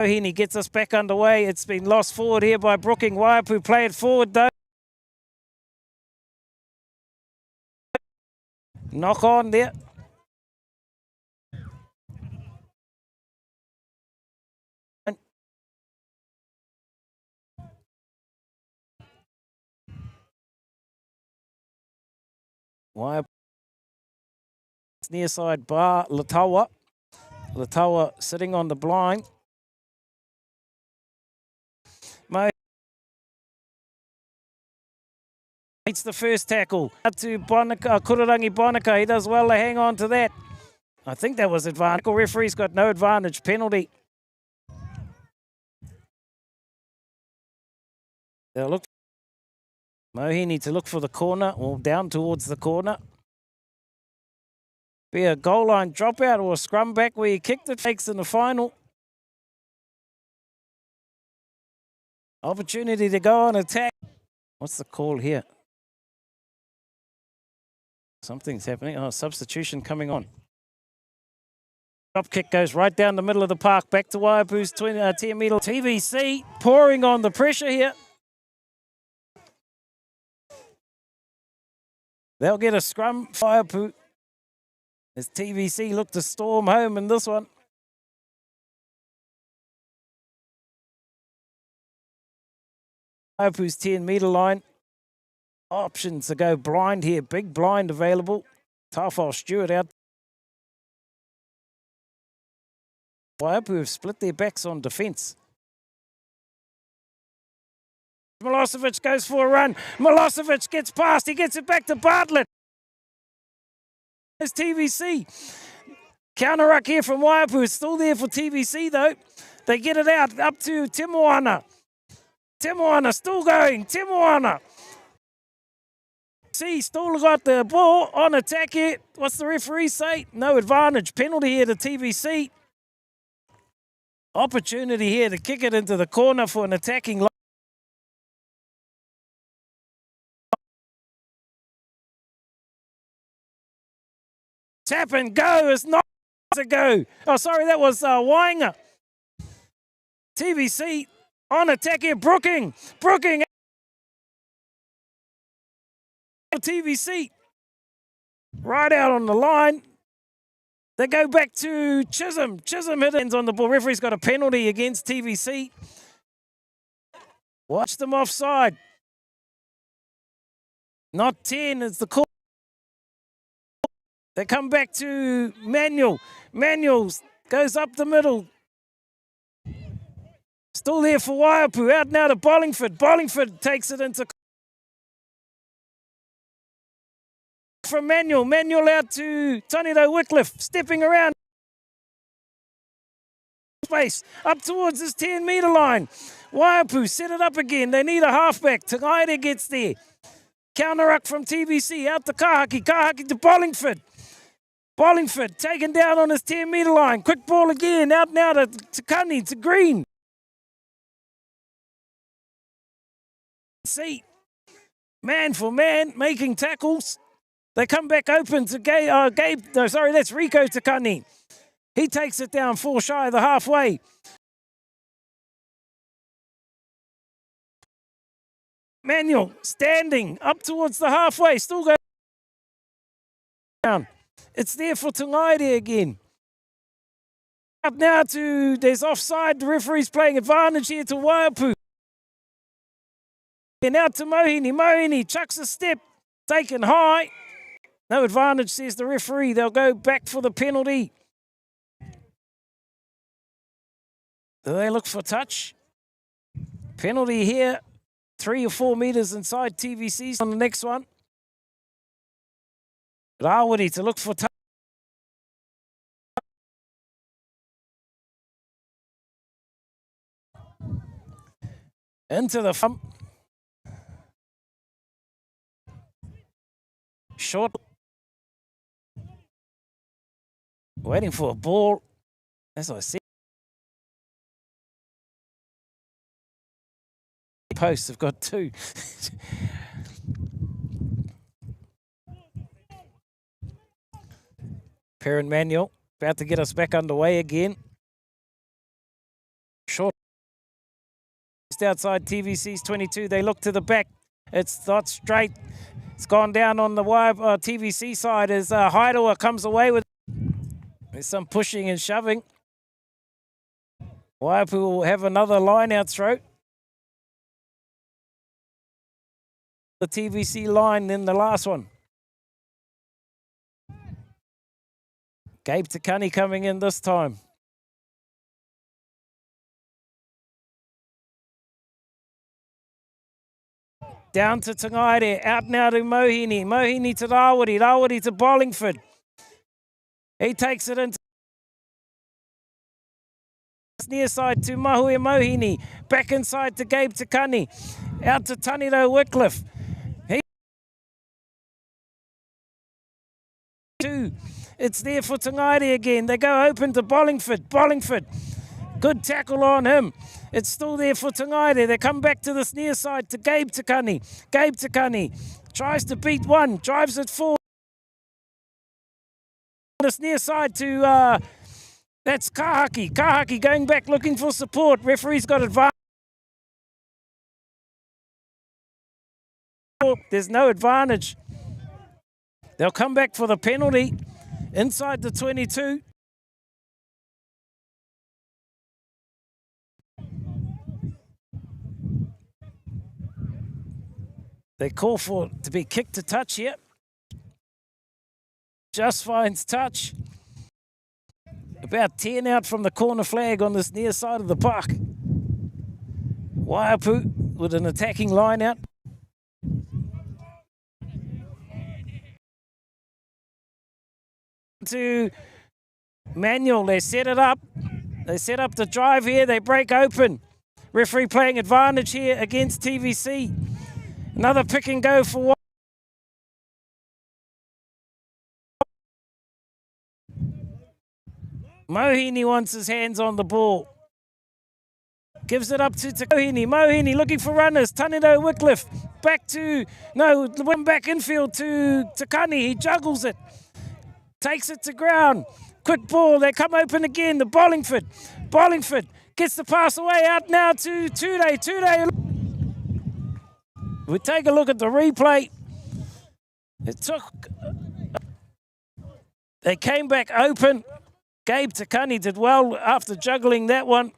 He gets us back underway. It's been lost forward here by Brooking. Waiapu play it forward though. Knock on there. Waiapu. Near side bar, Latawa. Latawa sitting on the blind. It's the first tackle. Out to Bonica, Kururangi Bonica. He does well to hang on to that. I think that was advantage. Referee's got no advantage. Penalty. They'll look. Mohi needs to look for the corner or down towards the corner. Be a goal line dropout or a scrum back where you kick the takes in the final. Opportunity to go on attack. What's the call here? Something's happening. Oh, substitution coming on. Drop kick goes right down the middle of the park. Back to Waiapu's 10 metre. TVC pouring on the pressure here. They'll get a scrum. Waiapu. As TVC look to storm home in this one. Waiapu's 10 metre line. Options to go blind here. Big blind available. Tafel Stewart out. Waiapu have split their backs on defence. Milosevic goes for a run. Milosevic gets past. He gets it back to Bartlett. There's TVC. Counter ruck here from Waiapu. It's still there for TVC though. They get it out up to Timoana. Timoana still going. Timoana. See, still got the ball on attack here. What's the referee say? No advantage. Penalty here to TVC. Opportunity here to kick it into the corner for an attacking line. Tap and go. It's not a go. Oh, sorry, that was Wainga. TVC on attack here. Brooking. TVC right out on the line. They go back to Chisholm. Chisholm hit ends on the ball. Referee's got a penalty against TVC. Watch them offside. Not 10, it's the call. They come back to Manuel. Manuel goes up the middle. Still there for Waiapu. Out now to Bollingford. Bollingford takes it into from Manuel. Manuel out to Tanido Wycliffe. Stepping around. Space. Up towards this 10 metre line. Waiapu set it up again. They need a halfback. Tagaida gets there. Counter ruck from TVC. Out to Kahaki. Kahaki to Bollingford. Bollingford taken down on his 10 metre line. Quick ball again. Out now to Kani, to Green. See. Man for man. Making tackles. They come back open to Gabe. No, sorry, that's Rico Takani. He takes it down 4 shy of the halfway. Manuel standing up towards the halfway. Still going down. It's there for Tangaide again. Up now to, there's offside. The referee's playing advantage here to Waiapu. And out to Mohini. Mohini chucks a step. Taken high. No advantage, says the referee. They'll go back for the penalty. Do they look for touch? Penalty here. 3 or 4 metres inside TVC's on the next one. Rawadi to look for touch. Into the front. Short. Waiting for a ball. As I said. Posts have got 2. Perrin Manuel about to get us back underway again. Short. Just outside TVC's 22. They look to the back. It's not straight. It's gone down on the TVC side as Haidawa comes away with. There's some pushing and shoving. Waiapu will have another line out throw. The TVC line, then the last one. Gabe Takani coming in this time. Down to Tangaire, out now to Mohini. Mohini to Rawiri, Rawiri to Bollingford. He takes it into near side to Mahue Mohini. Back inside to Gabe Takani. Out to Taniro Wycliffe. It's there for Tangaire again. They go open to Bollingford. Bollingford. Good tackle on him. It's still there for Tangaire. They come back to this near side to Gabe Takani. Gabe Takani tries to beat one. Drives it forward. This near side to... that's Kahaki. Kahaki going back looking for support. Referee's got advantage. There's no advantage. They'll come back for the penalty inside the 22. They call for it to be kicked to touch here. Just finds touch. About 10 out from the corner flag on this near side of the park. Waiapu with an attacking line out. To Manuel, they set it up. They set up the drive here. They break open. Referee playing advantage here against TVC. Another pick and go for Mohini wants his hands on the ball. Gives it up to Mohini. Mohini looking for runners. Taniro Wycliffe. Back to, no, back infield to Takani. He juggles it. Takes it to ground. Quick ball. They come open again. The Bollingford. Bollingford gets the pass away. Out now to Tude. Tude. We take a look at the replay. They came back open. Gabe Takani did well after juggling that one.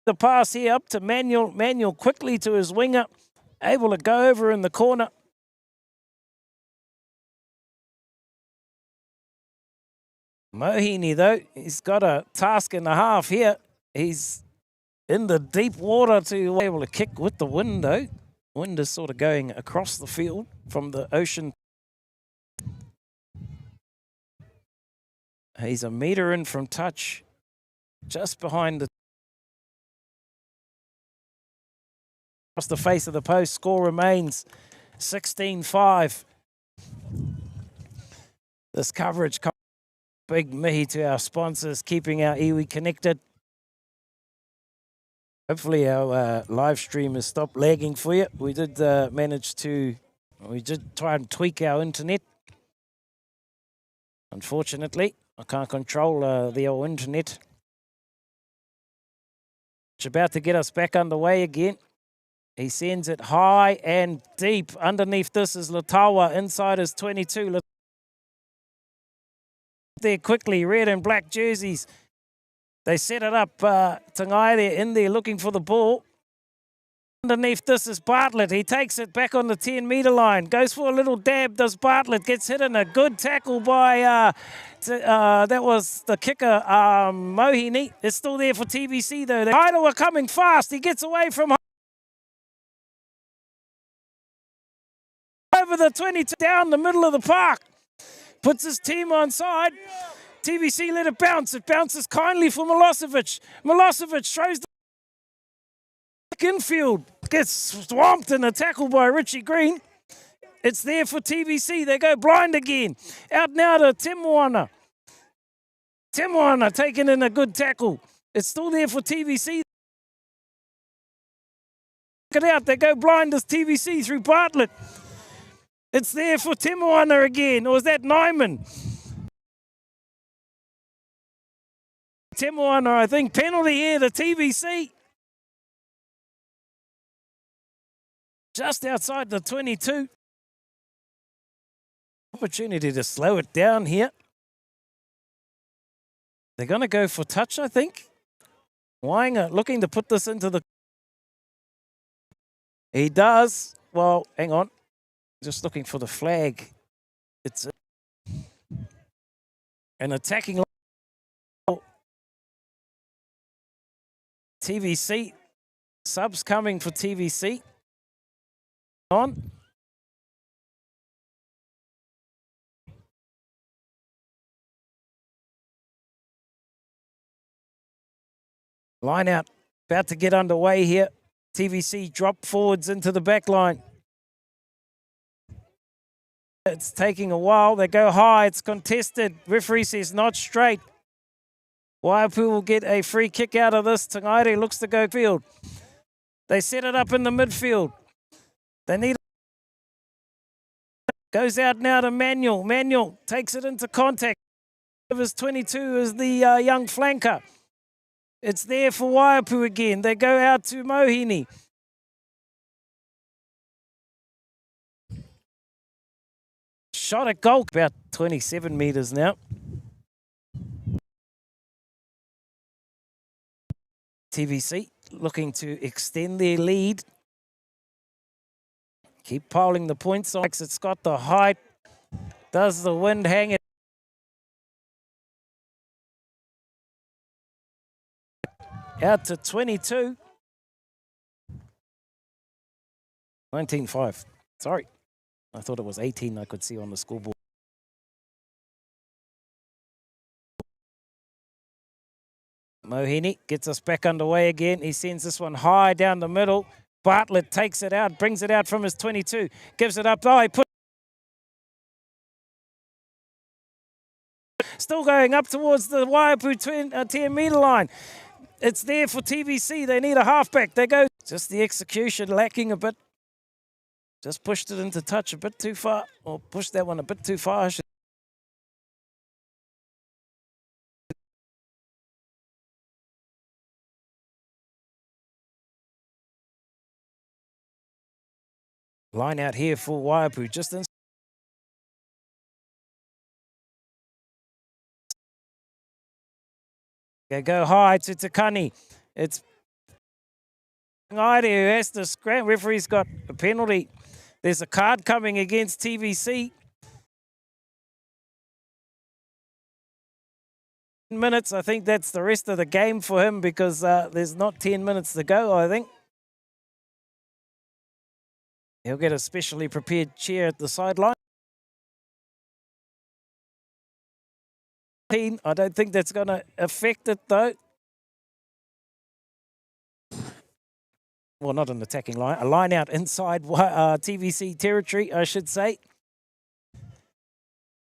The pass here up to Manuel. Manuel quickly to his winger. Able to go over in the corner. Mohini, though, he's got a task and a half here. He's in the deep water to be able to kick with the wind, though. Wind is sort of going across the field from the ocean. He's a metre in from touch, just behind the... across the face of the post. Score remains 16-5. This coverage... big mihi to our sponsors, keeping our iwi connected. Hopefully our live stream has stopped lagging for you. We did we did try and tweak our internet. Unfortunately, I can't control the old internet. It's about to get us back underway again. He sends it high and deep. Underneath this is Latawa, inside is 22. There quickly, red and black jerseys. They set it up. Tangaire in there looking for the ball. Underneath this is Bartlett. He takes it back on the 10-metre line. Goes for a little dab, does Bartlett. Gets hit in a good tackle by, that was the kicker, Mohini. It's still there for TVC though. The Haidawa coming fast. He gets away from over the 22, down the middle of the park. Puts his team on side. TVC let it bounce. It bounces kindly for Milosevic. Milosevic throws the infield. Gets swamped in a tackle by Richie Green. It's there for TVC. They go blind again. Out now to Temoana. Temoana taking in a good tackle. It's still there for TVC. Look it out. They go blind as TVC through Bartlett. It's there for Temoana again. Or was that Nyman? Temoana, I think. Penalty here to TVC. Just outside the 22. Opportunity to slow it down here. They're going to go for touch, I think. Wainga looking to put this into the... He does. Well, hang on. Just looking for the flag. It's an attacking... TVC. Subs coming for TVC. On. Line out. About to get underway here. TVC drop forwards into the back line. It's taking a while. They go high. It's contested. Referee says not straight. Waiapu will get a free kick out of this. Ngati looks to go field. They set it up in the midfield. They need... Goes out now to Manuel. Manuel takes it into contact. His 22 is the young flanker. It's there for Waiapu again. They go out to Mohini. Shot at goal. About 27 metres now. TVC looking to extend their lead. Keep piling the points on. It's got the height. Does the wind hang it? Out to 22. 19-5. Sorry. I thought it was 18 I could see on the scoreboard. Mohini gets us back underway again. He sends this one high down the middle. Bartlett takes it out, brings it out from his 22. Gives it up. Oh, he put... Still going up towards the Waiapu 10-metre line. It's there for TVC. They need a halfback. They go... Just the execution lacking a bit. Just pushed it into touch a bit too far. Or pushed that one a bit too far. Line out here for Waiapu. Just in. They go high to Takani. It's Ngati who has to scram. Referee's got a penalty. There's a card coming against TVC. Minutes. I think that's the rest of the game for him because there's not 10 minutes to go, I think. He'll get a specially prepared chair at the sideline. I don't think that's going to affect it, though. Well, not an attacking line. A line out inside TVC territory, I should say.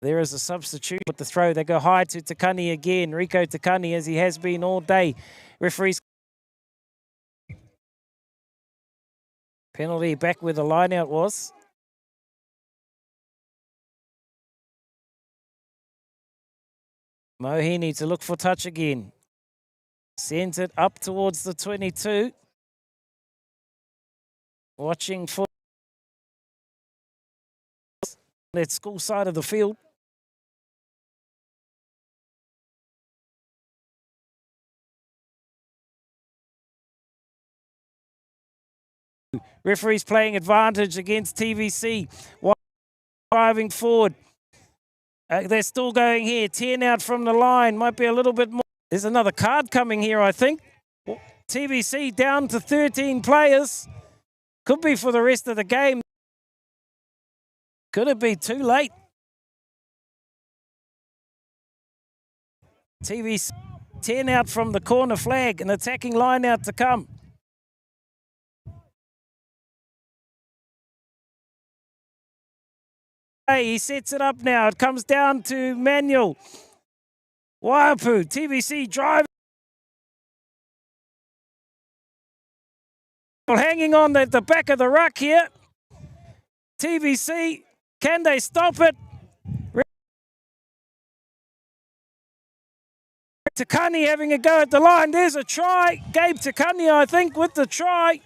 There is a substitute with the throw. They go high to Takani again. Rico Takani, as he has been all day. Referees. Penalty back where the line out was. Mohini to look for touch again. Sends it up towards the 22. Watching for that school side of the field. Referees playing advantage against TVC. Driving forward. They're still going here. 10 out from the line. Might be a little bit more. There's another card coming here, I think. TVC down to 13 players. Could be for the rest of the game. Could it be too late? TVC 10 out from the corner flag. An attacking line out to come. He sets it up now. It comes down to Manuel. Waiapu, TVC driving. Hanging on at the back of the ruck here. TVC, can they stop it? Takani having a go at the line. There's a try. Gabe Takani, I think, with the try.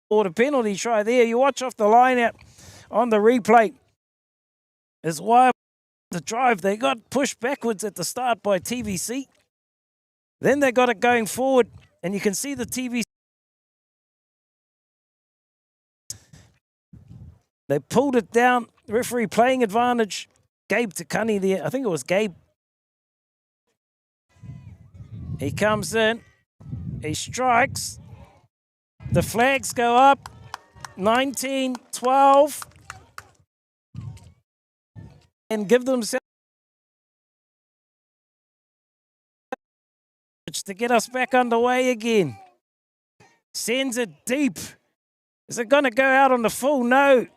Or the penalty try there. You watch off the line out on the replay. Is why the drive, they got pushed backwards at the start by TVC. Then they got it going forward, and you can see the TVC. They pulled it down. Referee playing advantage. Gabe Takani there. I think it was Gabe. He comes in. He strikes. The flags go up. 19-12. And give themselves to get us back underway again. Sends it deep. Is it going to go out on the full? No.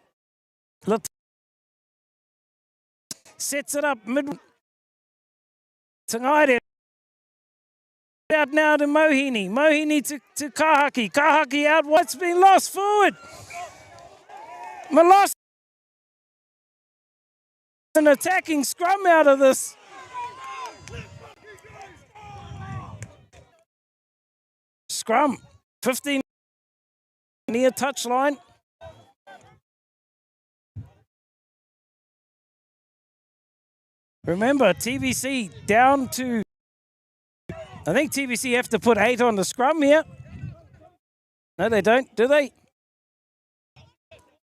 Sets it up mid. Tangaire. Out now to Mohini. Mohini to Kahaki. Kahaki out. What's been lost forward? Malos. An attacking scrum out of this. Scrum. 15 near touchline. Remember, TVC down to, I think TVC have to put 8 on the scrum here. No, they don't, do they?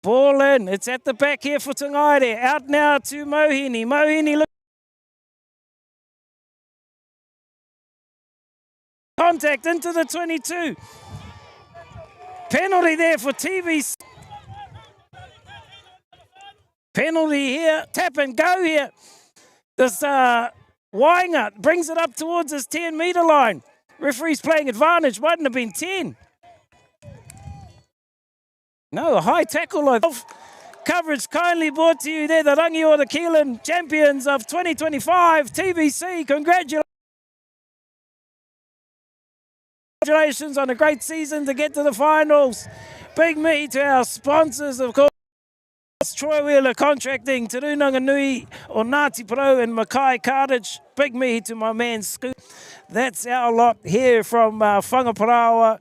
Ball in. It's at the back here for Tangaire. Out now to Mohini. Mohini look. Contact into the 22. Penalty there for TVC. Penalty here. Tap and go here. This Wainga brings it up towards his 10-metre line. Referee's playing advantage. Mightn't have been 10. No, a high tackle. Coverage kindly brought to you there. The Rangiora Keelan champions of 2025. TVC, congratulations on a great season to get to the finals. Big me to our sponsors, of course. Troy Wheeler Contracting, Te Runanganui, or Ngati Porou and McKay Cartage. Big me to my man Scoop. That's our lot here from Whangaparaoa.